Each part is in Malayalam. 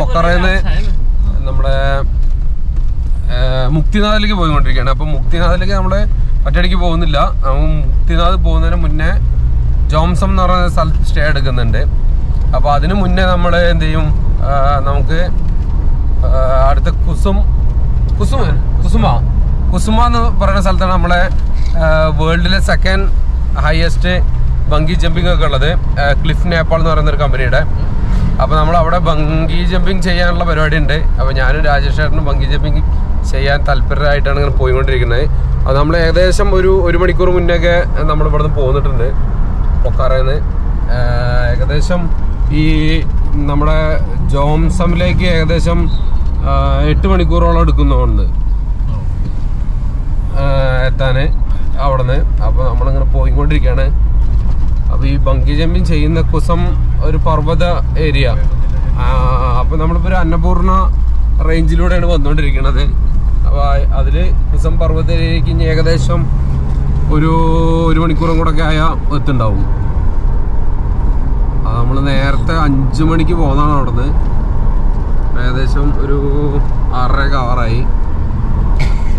പൊക്കറയിന്ന് നമ്മുടെ മുക്തിനാഥിലേക്ക് പോയിക്കൊണ്ടിരിക്കുകയാണ്. അപ്പം മുക്തിനാഥിലേക്ക് നമ്മൾ ഒറ്റയടിക്ക് പോകുന്നില്ല. മുക്തിനാഥ് പോകുന്നതിന് മുന്നേ ജോംസം എന്ന് പറയുന്ന സ്ഥലത്ത് സ്റ്റേ എടുക്കുന്നുണ്ട്. അപ്പോൾ അതിന് മുന്നേ നമ്മൾ എന്ത് ചെയ്യും, നമുക്ക് അടുത്ത കുസുമ എന്ന് പറയുന്ന സ്ഥലത്താണ് നമ്മളെ വേൾഡിലെ സെക്കൻഡ് ഹയസ്റ്റ് ബങ്കി ജമ്പിങ് ഒക്കെ ഉള്ളത്. ക്ലിഫ് നേപ്പാൾ എന്ന് പറയുന്ന ഒരു കമ്പനിയുടെ. അപ്പോൾ നമ്മൾ അവിടെ ബങ്കി ജമ്പിങ് ചെയ്യാനുള്ള പരിപാടി ഉണ്ട്. അപ്പോൾ ഞാനും രാജേഷ് ചേട്ടനും ബങ്കി ജമ്പിങ് ചെയ്യാൻ താല്പര്യമായിട്ടാണ് ഇങ്ങനെ പോയിക്കൊണ്ടിരിക്കുന്നത്. അത് നമ്മൾ ഏകദേശം ഒരു മണിക്കൂർ മുന്നേയൊക്കെ നമ്മൾ ഇവിടെ നിന്ന് പോന്നിട്ടുണ്ട്. പൊക്കാറേന്ന് ഏകദേശം ഈ നമ്മുടെ ജോംസമിലേക്ക് ഏകദേശം 8 മണിക്കൂറോളം എടുക്കുന്നതുകൊണ്ട് എത്താൻ അവിടെ നിന്ന്. അപ്പോൾ നമ്മളിങ്ങനെ പോയിക്കൊണ്ടിരിക്കുകയാണ്. അപ്പോൾ ഈ ബങ്കി ജമ്പിങ് ചെയ്യുന്ന കുസം ഒരു പർവ്വത ഏരിയ. അപ്പോൾ നമ്മളിപ്പോൾ ഒരു അന്നപൂർണ റേഞ്ചിലൂടെയാണ് വന്നുകൊണ്ടിരിക്കുന്നത്. അപ്പോൾ അതിൽ കുസം പർവ്വത ഏരിയക്ക് ഇനി ഏകദേശം ഒരു മണിക്കൂറും കൂടെ ഒക്കെ ആയാൽ എത്തുണ്ടാവും. അത് നമ്മൾ നേരത്തെ 5 മണിക്ക് പോകുന്നതാണ് അവിടെ നിന്ന്. ഏകദേശം ഒരു 6:30 ആവാറായി.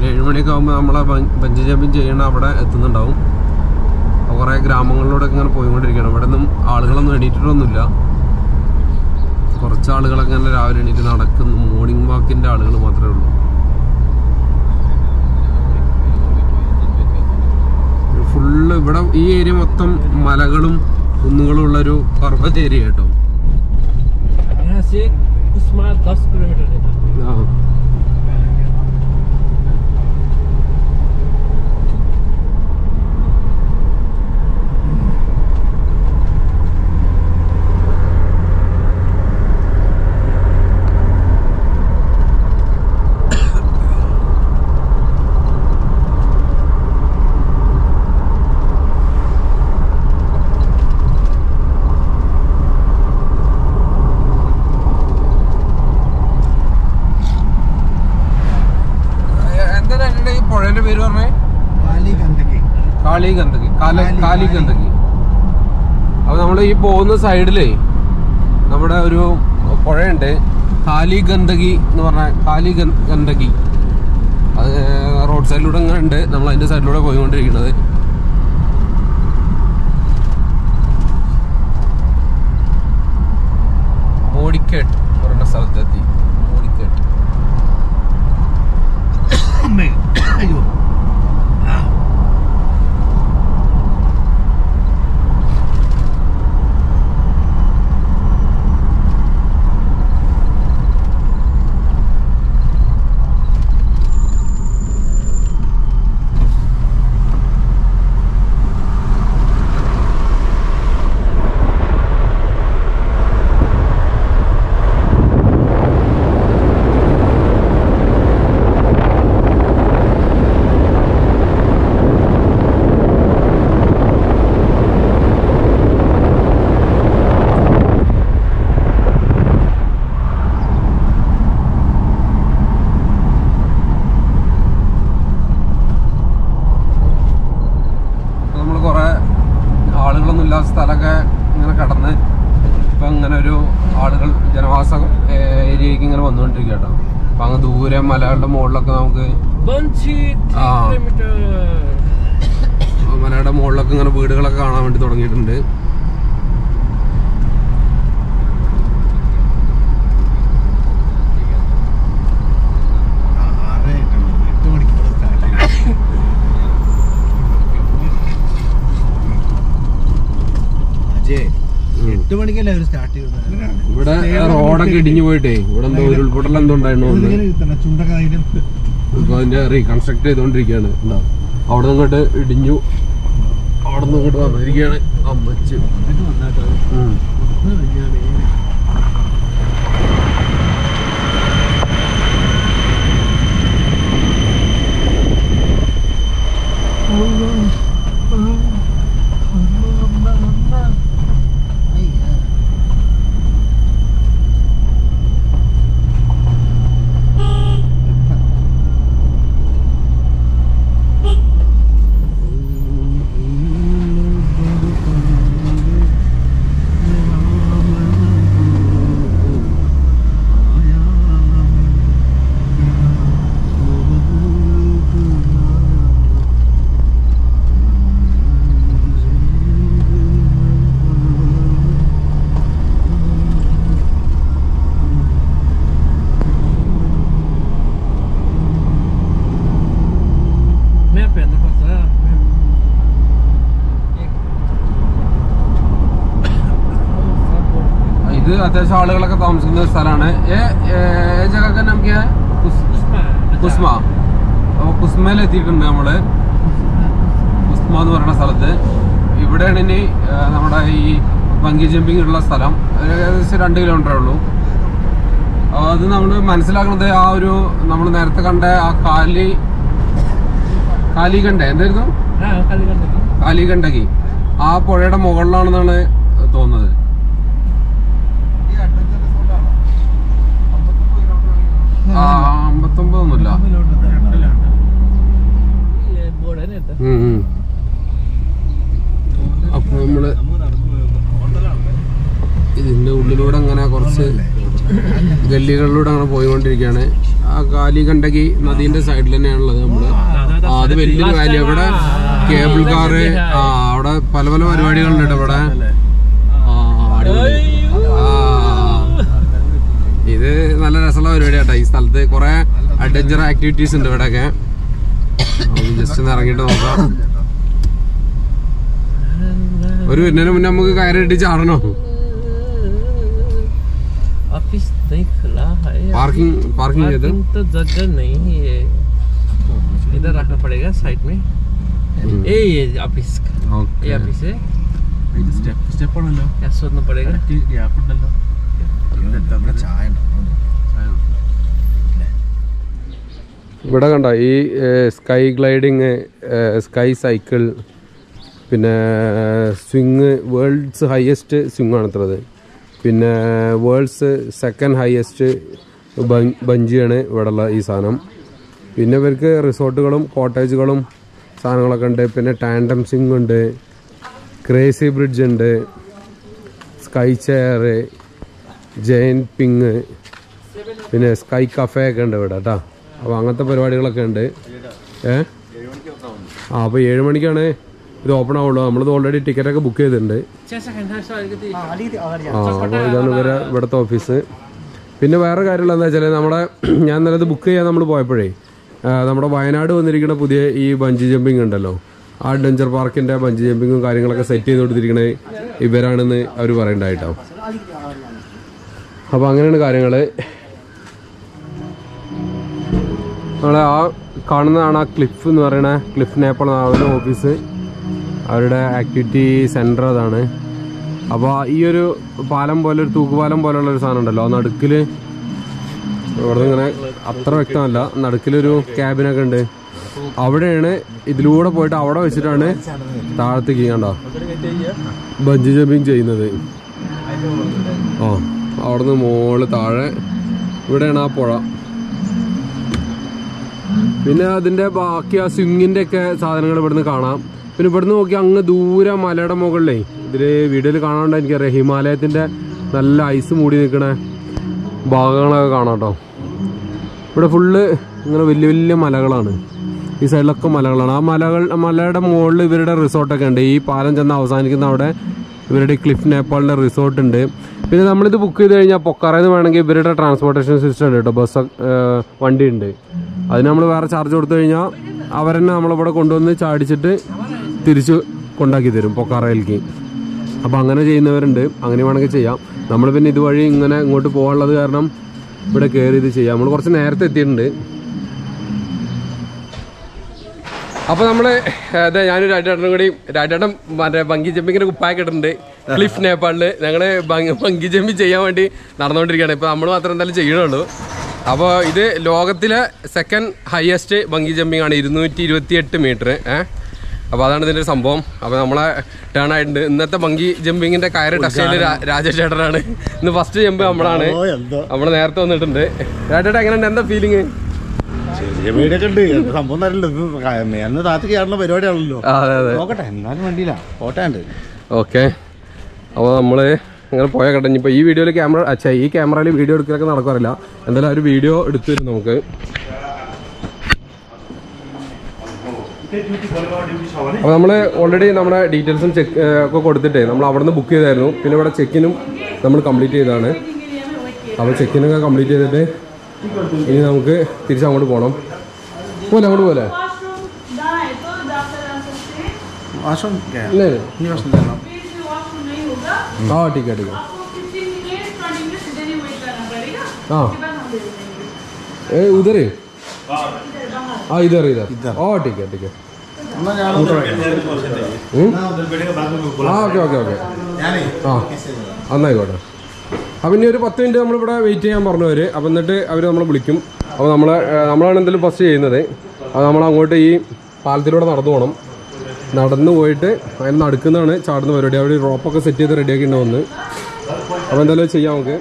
7 മണിയൊക്കെ ആകുമ്പോൾ നമ്മളെ ബഞ്ചി ജമ്പിങ് ചെയ്യണ അവിടെ എത്തുന്നുണ്ടാവും. അപ്പോൾ കുറേ ഗ്രാമങ്ങളിലൂടെ ഇങ്ങനെ പോയിക്കൊണ്ടിരിക്കുകയാണ്. ഇവിടെ നിന്നും ആളുകളൊന്നും എണീറ്റിട്ടൊന്നുമില്ല. കുറച്ച് ആളുകളൊക്കെ ഇങ്ങനെ രാവിലെ എണീറ്റ് നടക്കുന്നു. മോർണിംഗ് വാക്കിൻ്റെ ആളുകൾ മാത്രമേ ഉള്ളൂ. ഫുള്ള് ഇവിടെ ഈ ഏരിയ മൊത്തം മലകളും കുന്നുകളും ഉള്ളൊരു പർവ്വത ഏരിയ കേട്ടോ. പുഴേന്റെ പേര് പറഞ്ഞേ കാലി ഗന്ദകി. അപ്പൊ നമ്മൾ ഈ പോകുന്ന സൈഡിലേ നമ്മുടെ ഒരു പുഴയുണ്ട്, കാലി ഗന്ദകി എന്ന് പറഞ്ഞ ഗന്ദകി. അത് റോഡ് സൈഡിലൂടെ ഇങ്ങനെ ഉണ്ട്. നമ്മൾ അതിന്റെ സൈഡിലൂടെ പോയിക്കൊണ്ടിരിക്കുന്നത്. മോഡിക്കേട്ട് പറഞ്ഞ സ്ഥലത്തെത്തി. മോഡിക്കേട്ട് സ്ഥലമൊക്കെ ഇങ്ങനെ കടന്ന് ഇപ്പം ഇങ്ങനെ ഒരു ആളുകൾ ജനവാസ ഏരിയക്ക് ഇങ്ങനെ വന്നുകൊണ്ടിരിക്കുക കേട്ടോ. അപ്പം അങ്ങ് ദൂരെ മലകളുടെ മുകളിലൊക്കെ നമുക്ക് മലയുടെ മുകളിലൊക്കെ ഇങ്ങനെ വീടുകളൊക്കെ കാണാൻ വേണ്ടി തുടങ്ങിയിട്ടുണ്ട്. ഇവിടെ റോഡൊക്കെ ഇടിഞ്ഞു പോയിട്ടേ ഇവിടെ എന്തോ ഉരുൾപൊട്ടൽ എന്തോ ഉണ്ടായിരുന്നു. ഇപ്പൊ അതിന്റെ റീകൺസ്ട്രക്ട് ചെയ്തോണ്ടിരിക്കുകയാണ്. അവിടെ നിന്നിട്ട് ഇടിഞ്ഞു, അവിടെ നിന്ന് ഇങ്ങോട്ട് വന്നിരിക്കുകയാണ്. അമ്മച്ച് അത്യാവശ്യം ആളുകളൊക്കെ താമസിക്കുന്ന ഒരു സ്ഥലമാണ്. ജഗക്ക് നമുക്ക് കുസ്മ. അപ്പോൾ കുസ്മയിൽ എത്തിയിട്ടുണ്ട് നമ്മൾ. കുസ്മ എന്ന് പറയുന്ന സ്ഥലത്ത്. ഇവിടെയാണ് ഇനി നമ്മുടെ ഈ ബങ്കി ജമ്പിങ് ഉള്ള സ്ഥലം. ഏകദേശം 2 കിലോമീറ്ററേ ഉള്ളൂ. അത് നമ്മൾ മനസ്സിലാക്കുന്നത് ആ ഒരു നമ്മൾ നേരത്തെ കണ്ട ആ കാലിഗണ്ട എന്തായിരുന്നു, കാലിഗണ്ടകി, ആ പുഴയുടെ മുകളിലാണെന്നാണ് തോന്നുന്നത്. ആ 59 ഒന്നുമില്ല. അപ്പൊ നമ്മള് ഇതിന്റെ ഉള്ളിലൂടെ അങ്ങനെ കുറച്ച് ഗല്ലികളിലൂടെ അങ്ങനെ പോയിക്കൊണ്ടിരിക്കുകയാണ്. ആ കാലിഗണ്ടകി നദീന്റെ സൈഡിൽ തന്നെയാണുള്ളത് നമ്മള്. അത് വലിയൊരു വാലി. അവിടെ കേബിൾ കാറ്, അവിടെ പല പല പരിപാടികളുണ്ട് ഇവിടെ. ഇത് നല്ല രസമുള്ള പരിപാടിയാട്ടോ. ഈ സ്ഥലത്ത് കുറെ അഡ്വഞ്ചർ ആക്ടിവിറ്റീസ് ഉണ്ട് ഇവിടെയൊക്കെ. ജസ്റ്റ് ഒന്ന് ഇറങ്ങിയിട്ട് നോക്കാം. ഒരു വരുന്നതിന് മുന്നേ നമുക്ക് കയറിയിട്ട് ചാടണോ? पार्किंग तो जगह नहीं है, इधर रखना पड़ेगा साइड में. ये ऑफिस का, ये ऑफिस है. स्टेप पड़लो क्या सोचना पड़ेगा. या पड़लो इधर चाय ഇവിടെ കണ്ട ഈ സ്കൈ ഗ്ലൈഡിങ്, സ്കൈ സൈക്കിൾ, പിന്നെ സ്വിങ്, വേൾഡ്സ് ഹയസ്റ്റ് സ്വിങ് ആണ് ഇത്രത്. പിന്നെ വേൾഡ്സ് 2nd ഹയസ്റ്റ് ബഞ്ചിയാണ് ഇവിടെയുള്ള ഈ സാധനം. പിന്നെ ഇവർക്ക് റിസോർട്ടുകളും കോട്ടേജുകളും സാധനങ്ങളൊക്കെ ഉണ്ട്. പിന്നെ ടാൻഡം സ്വിങ് ഉണ്ട്, ക്രേസി ബ്രിഡ്ജ് ഉണ്ട്, സ്കൈ ചെയർ, ജയൻറ്റ് പിങ്, പിന്നെ സ്കൈ കഫേ ഒക്കെ ഉണ്ട് ഇവിടെ കേട്ടോ. അപ്പോൾ അങ്ങനത്തെ പരിപാടികളൊക്കെ ഉണ്ട്. അപ്പോൾ 7 മണിക്കാണ് ഇത് ഓപ്പൺ ആവുള്ളൂ. നമ്മളിത് ഓൾറെഡി ടിക്കറ്റൊക്കെ ബുക്ക് ചെയ്തിട്ടുണ്ട്. അപ്പോൾ ഇതാണ് ഇവിടുത്തെ ഓഫീസ്. പിന്നെ വേറെ കാര്യമുള്ള എന്താ വെച്ചാൽ ഞാൻ ഇന്നലെ ഇത് ബുക്ക് ചെയ്യാൻ നമ്മൾ പോയപ്പോഴേ നമ്മുടെ വയനാട് വന്നിരിക്കുന്ന പുതിയ ഈ ബഞ്ചി ജമ്പിങ് ഉണ്ടല്ലോ, ആ അഡ്വഞ്ചർ പാർക്കിൻ്റെ ബഞ്ചി ജമ്പിങ്ങും കാര്യങ്ങളൊക്കെ സെറ്റ് ചെയ്ത് കൊടുത്തിരിക്കണേ ഇവരാണെന്ന് അവർ പറയണ്ടായിട്ടോ. അപ്പോൾ അങ്ങനെയാണ് കാര്യങ്ങൾ. നമ്മളെ ആ കാണുന്നതാണ് ആ ക്ലിഫ് എന്ന് പറയുന്ന ക്ലിഫ് നേപ്പാൾ അവരുടെ ഓഫീസ്, അവരുടെ ആക്ടിവിറ്റി സെൻറ്റർ അതാണ്. അപ്പോൾ ഈ ഒരു പാലം പോലെ, ഒരു തൂക്കുപാലം പോലെയുള്ളൊരു സാധനം ഉണ്ടല്ലോ, ആ നടുക്കിൽ ഇവിടെ ഇങ്ങനെ അത്ര വ്യക്തമല്ല, നടുക്കിലൊരു ക്യാബിനൊക്കെ ഉണ്ട്. അവിടെയാണ് ഇതിലൂടെ പോയിട്ട് അവിടെ വെച്ചിട്ടാണ് താഴത്തേക്ക് കണ്ടോ ബഞ്ചി ജമ്പിങ് ചെയ്യുന്നത്. അവിടെ നിന്ന് മുകളിൽ താഴെ ഇവിടെയാണ് ആ പുഴ. പിന്നെ അതിൻ്റെ ബാക്കി ആ സ്വിങ്ങിൻ്റെ ഒക്കെ സാധനങ്ങൾ ഇവിടുന്ന് കാണാം. പിന്നെ ഇവിടുന്ന് നോക്കി അങ്ങ് ദൂരെ മലയുടെ മുകളിലേ, ഇതിൽ വീഡിയോയിൽ കാണാണ്ട് എനിക്കറിയാം, ഹിമാലയത്തിൻ്റെ നല്ല ഐസ് മൂടി നിൽക്കണ ഭാഗങ്ങളൊക്കെ കാണാം കേട്ടോ. ഇവിടെ ഫുള്ള് ഇങ്ങനെ വലിയ വലിയ മലകളാണ്, ഈ സൈഡിലൊക്കെ മലകളാണ്. ആ മലയുടെ മുകളിൽ ഇവരുടെ റിസോർട്ടൊക്കെ ഉണ്ട്. ഈ പാലം ചെന്ന് അവസാനിക്കുന്ന അവിടെ ഇവരുടെ ക്ലിഫ് നേപ്പാളിൻ്റെ റിസോർട്ട് ഉണ്ട്. പിന്നെ നമ്മളിത് ബുക്ക് ചെയ്ത് കഴിഞ്ഞാൽ പൊക്കാറയിൽ നിന്ന് വേണമെങ്കിൽ ഇവരുടെ ട്രാൻസ്പോർട്ടേഷൻ സിസ്റ്റം ഉണ്ട് കേട്ടോ, ബസ് വണ്ടി ഉണ്ട്. അതിന് നമ്മൾ വേറെ ചാർജ് കൊടുത്തു കഴിഞ്ഞാൽ അവരെന്നെ നമ്മളിവിടെ കൊണ്ടുവന്ന് ചാടിച്ചിട്ട് തിരിച്ച് കൊണ്ടാക്കി തരും പൊക്കാറയിലേക്ക്. അപ്പോൾ അങ്ങനെ ചെയ്യുന്നവരുണ്ട്, അങ്ങനെ വേണമെങ്കിൽ ചെയ്യാം. നമ്മൾ പിന്നെ ഇതുവഴി ഇങ്ങനെ ഇങ്ങോട്ട് പോകാനുള്ളത് കാരണം ഇവിടെ കയറി ഇത് ചെയ്യാം. നമ്മൾ കുറച്ച് നേരത്തെ എത്തിയിട്ടുണ്ട്. അപ്പോൾ നമ്മൾ ഞാനൊരു രാജേട്ടനും കൂടി, രാജേട്ടൻ മറ്റേ ബങ്കി ജമ്പിങ്ങിൻ്റെ കുപ്പായൊക്കെ ഇട്ടിട്ടുണ്ട് ക്ലിഫ് നേപ്പാളിൽ. ഞങ്ങൾ ബങ്കി ജമ്പിങ് ചെയ്യാൻ വേണ്ടി നടന്നുകൊണ്ടിരിക്കുകയാണ്. ഇപ്പോൾ നമ്മൾ മാത്രം എന്തായാലും ചെയ്യണുള്ളൂ. അപ്പോൾ ഇത് ലോകത്തിലെ 2nd ഹയസ്റ്റ് ബങ്കി ജമ്പിങ് ആണ്, 228 മീറ്റർ. അപ്പോൾ അതാണ് ഇതിൻ്റെ ഒരു സംഭവം. അപ്പോൾ നമ്മളെ ടേൺ ആയിട്ടുണ്ട്. ഇന്നത്തെ ബങ്കി ജമ്പിങ്ങിൻ്റെ കയറ് ടെസ്റ്റ് ചെയ്ത് രാജേഷ് ചേട്ടനാണ്. ഇന്ന് ഫസ്റ്റ് ജമ്പ് നമ്മളാണ്. നമ്മൾ നേരത്തെ വന്നിട്ടുണ്ട്. രാജേട്ടൻ എങ്ങനെയുണ്ട്, എന്താ ഫീലിങ്? ചെറിയ വീടൊക്കെ ഉണ്ട്, സംഭവം തരല്ലോ, താത്തി കയറുന്ന പരിപാടിയാണല്ലോ. നോക്കട്ടെ, എന്നാലും വണ്ടിയില്ല ഓട്ടാണ്ട്. ഓക്കെ, അപ്പോൾ നമ്മൾ അങ്ങനെ പോയ കേട്ടോ. ഇനിയിപ്പോൾ ഈ വീഡിയോയിൽ ഈ ക്യാമറയിൽ വീഡിയോ എടുക്കലൊക്കെ നടക്കാറില്ല. എന്തായാലും ഒരു വീഡിയോ എടുത്തു തരും നമുക്ക്. അപ്പോൾ നമ്മൾ ഓൾറെഡി നമ്മുടെ ഡീറ്റെയിൽസും ഒക്കെ കൊടുത്തിട്ടേ നമ്മൾ അവിടെ നിന്ന് ബുക്ക് ചെയ്തായിരുന്നു. പിന്നെ ഇവിടെ ചെക്കിനും നമ്മൾ കംപ്ലീറ്റ് ചെയ്തതാണ്. അപ്പോൾ ചെക്കിനൊക്കെ കംപ്ലീറ്റ് ചെയ്തിട്ട് ഇനി നമുക്ക് തിരിച്ചങ്ങോട്ട് പോകണം. പോലെ അങ്ങോട്ട് പോലെ ഇല്ലേ? ठीक है हाँ उधर है हाँ इधर इधर हाँ ठीक है हाँ ഓക്കെ ഓക്കെ ഓക്കെ ആ എന്നായിക്കോട്ടെ. അപ്പം ഇനി ഒരു 10 മിനിറ്റ് നമ്മളിവിടെ വെയിറ്റ് ചെയ്യാൻ പറഞ്ഞവർ. അപ്പം എന്നിട്ട് അവർ നമ്മളെ വിളിക്കും. അപ്പോൾ നമ്മളാണ് എന്തെങ്കിലും ഫസ്റ്റ് ചെയ്യുന്നത്. അത് നമ്മളങ്ങോട്ട് ഈ പാലത്തിലൂടെ നടന്നു പോകണം. നടന്നു പോയിട്ട് അതിന് നടുക്കുന്നതാണ് ചാടുന്ന പരിപാടി. അവിടെ റോപ്പൊക്കെ സെറ്റ് ചെയ്ത് റെഡിയാക്കി വന്ന്. അപ്പോൾ എന്തായാലും ചെയ്യാം നമുക്ക്.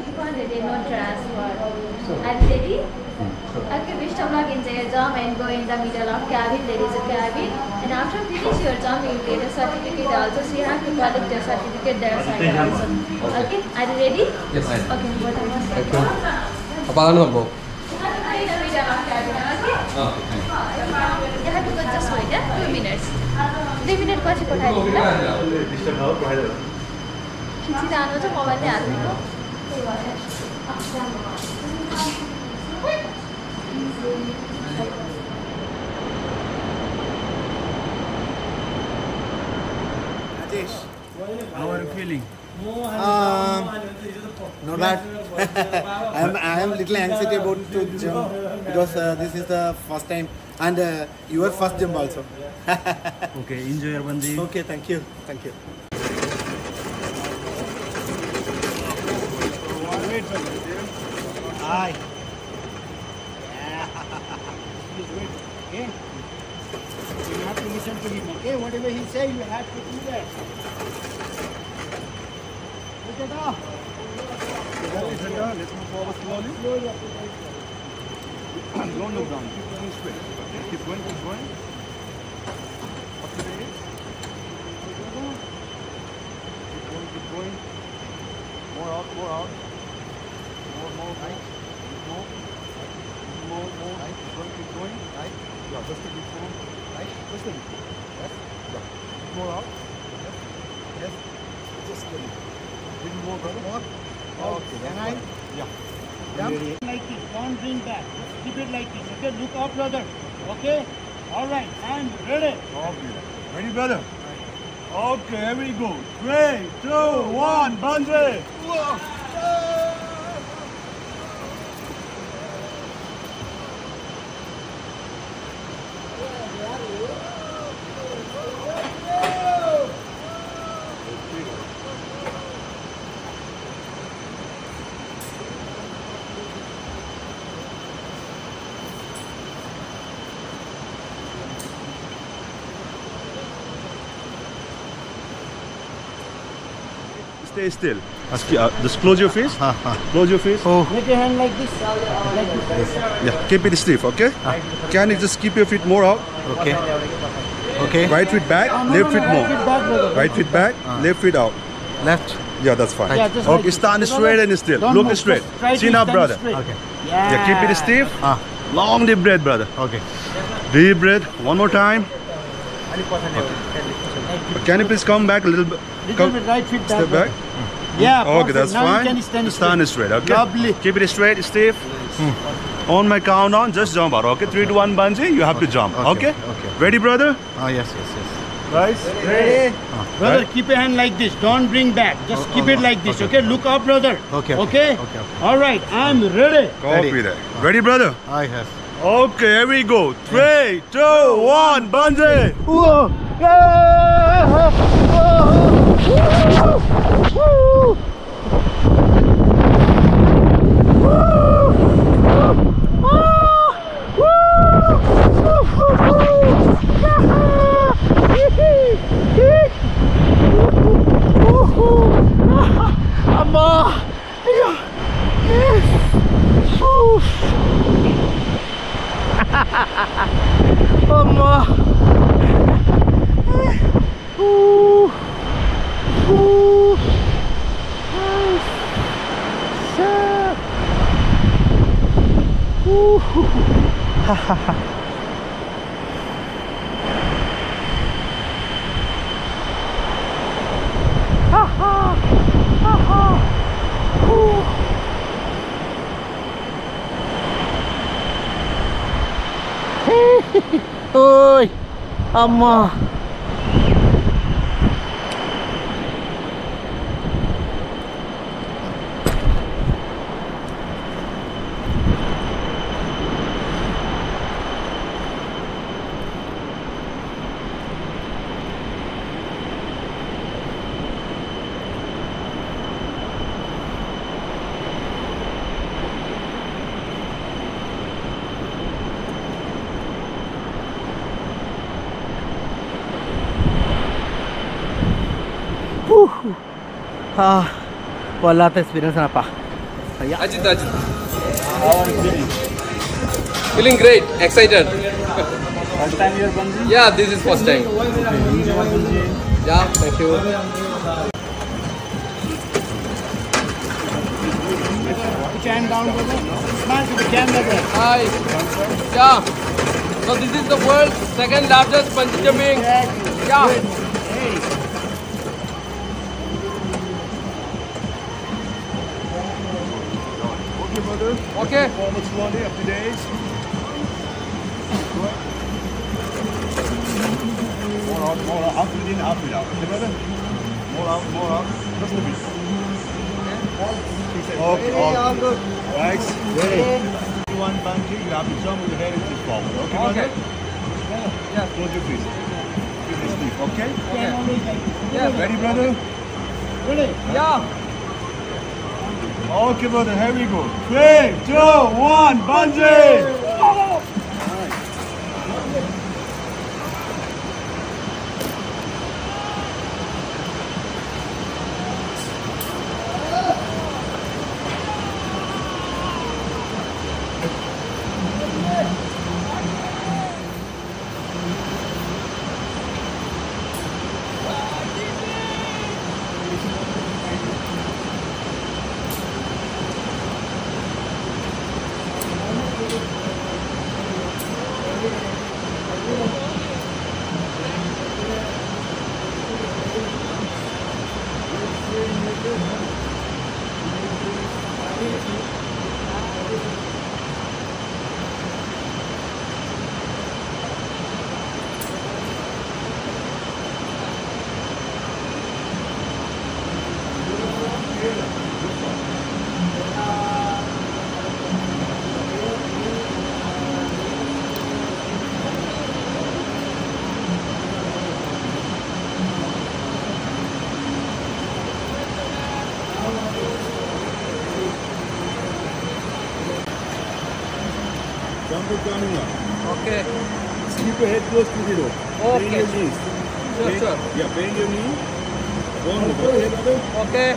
Jump and go in the middle of cabin. There is a cabin, and after finish your jump, you get a certificate also. So you have to collect your certificate there side also. Okay, are you ready? Yes. Okay, what I was saying. അപ്പോൾ അതാണ് സംഭവം. In the middle of cabin. Okay. You have to go just wait 2 minutes. 3 minutes पछि पठाइदिनु ल. खिचिरहनु छ मोबाइलले हाल्नुको. How are you feeling? Not bad. I am little anxiety about to jump because this is the first time and your first jump also. Okay, enjoy your bungee. Okay, thank you. Hi. Okay? You have to listen to him, okay? Whatever he says, you have to do that. Look at that. Let's move forward slowly. Don't look down. Keep going straight. Okay? Keep going. Up to the edge. Keep going. More out. More. Right. More. Right. Keep going. Right. Yeah, just a bit more. Right. Just a bit. Yes. Yeah. More out. Yes. Just a bit. Bring more, brother. More. Okay. Can I? Yeah. Jump like this. Don't bring back. Just keep it like this. Okay? Look up, brother. Okay? All right. And ready. Okay. Ready, brother? Okay, here we go. 3, 2, 1, bungee. Stay still. Just close your face. Close your face. Make your hand like this. Like this. Yeah, keep it stiff, okay? Can you just keep your feet more out? Okay. Right foot back, left foot more. Right foot back, brother. Right foot back, left foot out. Left. Yeah, that's fine. Yeah, just Okay, like stand this. straight and still. Don't Look move. straight. Just try to Chin up, stand brother. straight. Okay. Yeah, keep it stiff. Long deep breath, brother. Okay. Deep breath. One more time. Can you please come back a little bit? Little bit right foot back. Step back. Yeah, Okay, perfect. that's now fine. You can stand Stand straight, okay? Lovely. Keep it straight, stiff. On my countdown, just jump out, okay? 3 to 1 bungee, you have to jump, okay? Okay. Ready, brother? Yes. Guys, Ready? Brother, Right. keep your hand like this. Don't bring back. Just keep it like this, okay? Look up, brother. Okay. Okay? All right, I'm ready. copy that. Ready, brother? Yes. Okay, here we go. 3, 2, 1, bungee! Oi, Amma. വല്ലാത്ത experience ആണപ്പാ. Ajit. Feeling great, excited. First time you are bungee? Yeah, this is first time. Yeah, thank you. Put your hand down, brother. Smile to the camera there. Hi. Yeah. So this is the world's second largest bungee jumping. Yeah. Hey. Okay, brother. Okay. Forward slowly, up to days. More out, within, out, without. Okay, brother? More out. Just a bit. Okay, all good. Right. Ready. One bungee, you have to jump with the head into forward. Okay, brother? Yeah. Close your fist. Keep it stiff, okay? Yeah. Ready, brother? Ready? Yeah. Okay, brother, here we go. 3, 2, 1, bungee! Jump it coming up. Okay. Keep your head close to the door. Okay. Bend your knees. Sure. Yeah, bend your knee. Go on, go ahead, brother. Okay.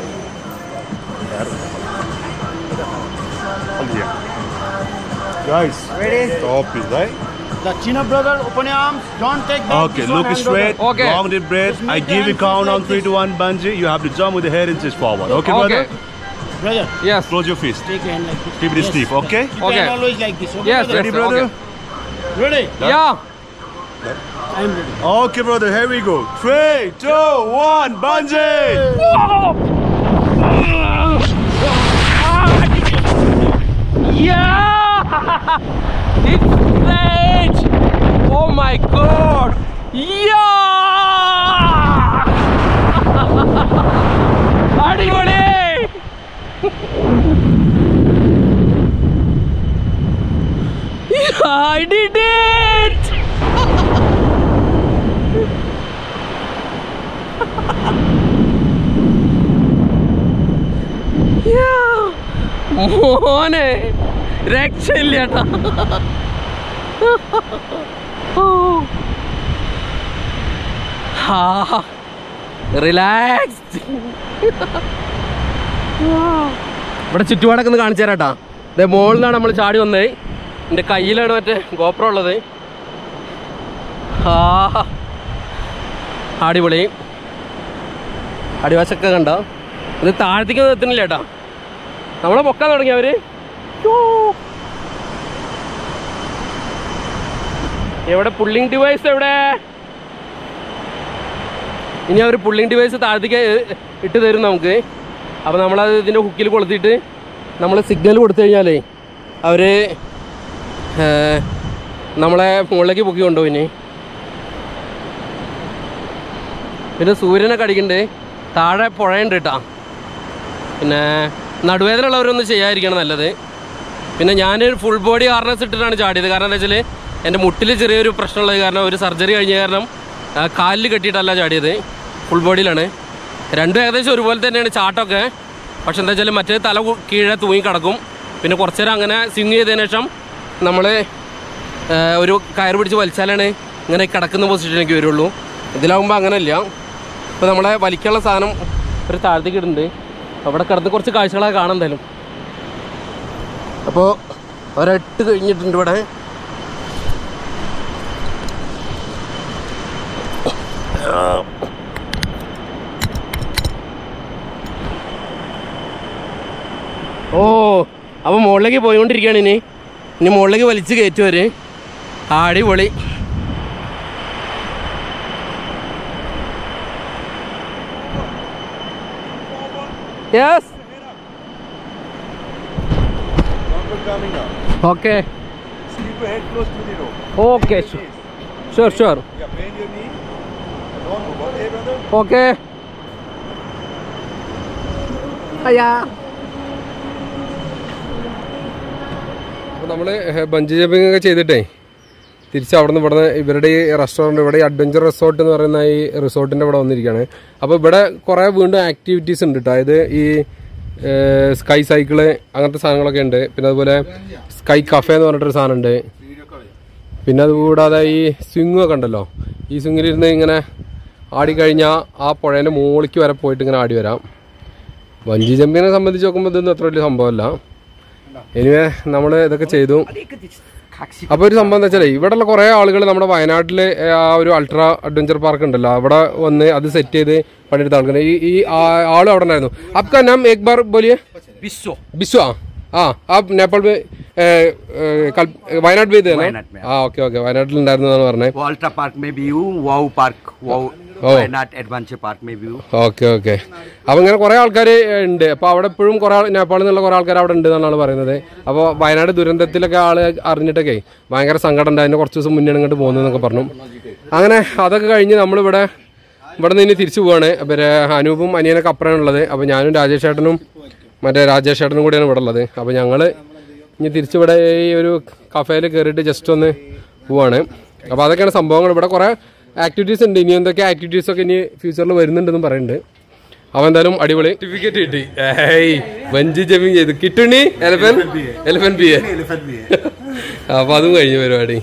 Guys, Ready? stop it, right? The chin up, brother. Open your arms. Don't take back. Okay, this one look hand, straight. brother. Okay. Long deep breath. Just I make give the you hands count like on 3 this. to 1 bungee. You have to jump with the head inches forward. Okay, brother? Okay. Brother, Yes. Close your fist. take your hand like this. Keep it Yes. stiff, okay? Keep your Okay. hand always like this. Okay, Yes. brother? Ready, brother? Okay. Ready? Yeah. I'm ready. Okay, brother, here we go. 3, 2, 1, bungee! Yeah. It's great. Oh my God. Yeah. അടിപൊളി. I did it! Yeah. മോനെ രക്ഷയില്ല ചേട്ടാ. റിലാക്സ്ഡ്. ഇവിടെ ചുറ്റുപാടൊക്കെ ഒന്ന് കാണിച്ചു തരാട്ടാ. ഇതേ മുകളിൽ നിന്നാണ് നമ്മൾ ചാടി വന്നത്. എൻ്റെ കയ്യിലാണ് മറ്റേ ഗോപ്രോ ഉള്ളത്. അടിപൊളി. അടിവശമൊക്കെ കണ്ടോ? ഇത് താഴത്തേക്ക് എത്തുന്നില്ല ചേട്ടാ. നമ്മളെ പൊക്കാൻ തുടങ്ങി അവര്. എവിടെ പുള്ളിങ് ഡിവൈസ് എവിടെ? ഇനി അവർ പുള്ളിങ് ഡിവൈസ് താഴത്തേക്ക് ഇട്ട് തരും നമുക്ക്. അപ്പോൾ നമ്മളത് ഇതിൻ്റെ ഹുക്കിൽ കൊളുത്തിയിട്ട് നമ്മൾ സിഗ്നൽ കൊടുത്തു കഴിഞ്ഞാലേ അവർ നമ്മളെ മുകളിലേക്ക് പൊക്കി കൊണ്ടുപോയി. പിന്നെ സൂര്യനൊക്കെ അടിക്കുന്നുണ്ട്. താഴെ പുഴയുണ്ട് കേട്ടോ. പിന്നെ നടുവേദന ഉള്ളവരൊന്നും ചെയ്യാതിരിക്കണം നല്ലത്. പിന്നെ ഞാനൊരു ഫുൾ ബോഡി ഹാർനസ് ഇട്ടിട്ടാണ് ചാടിയത്. കാരണം എന്താ വെച്ചാൽ എൻ്റെ മുട്ടിൽ ചെറിയൊരു പ്രശ്നമുള്ളത് കാരണം, ഒരു സർജറി കഴിഞ്ഞ കാരണം കാലിൽ കെട്ടിയിട്ടല്ല ചാടിയത്, ഫുൾ ബോഡിയിലാണ്. രണ്ടും ഏകദേശം ഒരുപോലെ തന്നെയാണ് ചാട്ടമൊക്കെ. പക്ഷെ എന്താ വെച്ചാൽ മറ്റേ തല കീഴെ തൂങ്ങി കിടക്കും. പിന്നെ കുറച്ച് നേരം അങ്ങനെ സ്വിങ് ചെയ്തതിന് ശേഷം നമ്മൾ ഒരു കയർ പിടിച്ച് വലിച്ചാലാണ് ഇങ്ങനെ കിടക്കുന്ന പൊസിഷനിലേക്ക് വരുള്ളൂ. ഇതിലാകുമ്പോൾ അങ്ങനെയല്ല. ഇപ്പോൾ നമ്മളെ വലിക്കാനുള്ള സാധനം ഒരു താഴത്തേക്ക് ഇടുന്നുണ്ട്. അവിടെ കിടന്ന് കുറച്ച് കാഴ്ചകളൊക്കെ കാണാൻ എന്തായാലും. അപ്പോൾ ഒരെട്ട് കഴിഞ്ഞിട്ടുണ്ട് ഇവിടെ. ഓ അപ്പോൾ മുകളിലേക്ക് പോയിക്കൊണ്ടിരിക്കുകയാണ്. ഇനി മുകളിലേക്ക് വലിച്ച് കയറ്റുവരെ. അടിപൊളി. Yes okay Keep your head close to the road. Okay sure sure Yeah, bend your knee. Don't move. Hey, brother. Okay. അപ്പോൾ നമ്മൾ ബഞ്ചി ജമ്പിങ് ഒക്കെ ചെയ്തിട്ടേ തിരിച്ച് അവിടെ നിന്ന് ഇവിടെ ഇവരുടെ ഈ റെസ്റ്റോറൻറ്റ്, ഇവിടെ ഈ അഡ്വഞ്ചർ റിസോർട്ട് എന്ന് പറയുന്ന ഈ റിസോർട്ടിൻ്റെ ഇവിടെ വന്നിരിക്കുകയാണ്. അപ്പോൾ ഇവിടെ കുറേ വീണ്ടും ആക്ടിവിറ്റീസ് ഉണ്ട് കേട്ടോ. അതായത് ഈ സ്കൈ സൈക്കിള് അങ്ങനത്തെ സാധനങ്ങളൊക്കെ ഉണ്ട്. പിന്നെ അതുപോലെ സ്കൈ കഫേ എന്ന് പറഞ്ഞിട്ടൊരു സാധനം ഉണ്ട്. പിന്നെ അതുകൂടാതെ ഈ സ്വിങ്ങ് ഒക്കെ ഉണ്ടല്ലോ. ഈ സ്വിങ്ങിലിരുന്ന് ഇങ്ങനെ ആടിക്കഴിഞ്ഞാൽ ആ പുഴേൻ്റെ മുകളിലേക്ക് വരെ പോയിട്ട് ഇങ്ങനെ ആടി വരാം. ബഞ്ചി ജമ്പിനെ സംബന്ധിച്ച് നോക്കുമ്പോൾ ഇതൊന്നും അത്ര വലിയ സംഭവമല്ല. എനിവേ നമ്മൾ ഇതൊക്കെ ചെയ്തു. അപ്പോൾ ഒരു സംഭവം എന്താ വെച്ചാൽ ഇവിടെയുള്ള കുറേ ആളുകൾ നമ്മുടെ വയനാട്ടിൽ ആ ഒരു അൾട്രാ അഡ്വഞ്ചർ പാർക്ക് ഉണ്ടല്ലോ അവിടെ വന്ന് അത് സെറ്റ് ചെയ്ത് പണിയെടുത്ത ആൾക്കാർ ഈ ആളും അവിടെ ഉണ്ടായിരുന്നു. आपका नाम एक बार बोलिए. बिस्वा. हाँ आप नेपाल में വയനാട് में हाँ ओके ओके വയനാട്ടിൽ ഉണ്ടായിരുന്നതാണ് പറഞ്ഞത്. अल्ट्रा पार्क में भी हूँ, wow park, wow Wayanad adventure park में भी हूँ. Okay okay. അപ്പോൾ ഇങ്ങനെ കുറേ ആൾക്കാർ ഉണ്ട്. അപ്പോൾ അവിടെ ഇപ്പോഴും കുറേ നേപ്പാളിൽ നിന്നുള്ള കുറേ ആൾക്കാർ അവിടെ ഉണ്ട് എന്നാണ് ആൾ പറയുന്നത്. അപ്പോൾ വയനാട് ദുരന്തത്തിലൊക്കെ ആൾ അറിഞ്ഞിട്ടൊക്കെ ഭയങ്കര സങ്കടം ഉണ്ട്. അതിന് കുറച്ച് ദിവസം മുന്നേ ഇങ്ങോട്ട് പോകുന്നതെന്നൊക്കെ പറഞ്ഞു. അങ്ങനെ അതൊക്കെ കഴിഞ്ഞ് നമ്മളിവിടെ നിന്ന് ഇനി തിരിച്ചു പോവാണ്. പിന്നെ അനൂപും അനിയനൊക്കെ അപ്പുറമാണുള്ളത്. അപ്പോൾ ഞാനും രാജേഷ് ചേട്ടനും രാജേഷ് ചേട്ടനും കൂടിയാണ് ഇവിടെ ഉള്ളത്. അപ്പോൾ ഞങ്ങൾ ഇനി തിരിച്ചിവിടെ ഈ ഒരു കഫേയിൽ കയറിയിട്ട് ജസ്റ്റ് ഒന്ന് പോവാണ്. അപ്പോൾ അതൊക്കെയാണ് സംഭവങ്ങൾ. ഇവിടെ കുറേ ആക്ടിവിറ്റീസ് ഉണ്ട്. ഇനി എന്തൊക്കെ ആക്ടിവിറ്റീസൊക്കെ ഇനി ഫ്യൂച്ചറിൽ വരുന്നുണ്ടെന്നും പറയുന്നുണ്ട്. അപ്പോൾ എന്തായാലും അടിപൊളി സർട്ടിഫിക്കറ്റ് കിട്ടി. ബഞ്ചി ജമ്പിങ് ചെയ്തു. കിട്ടുണി എലഫന്റ് ബി. അപ്പോൾ അതും കഴിഞ്ഞു പരിപാടി.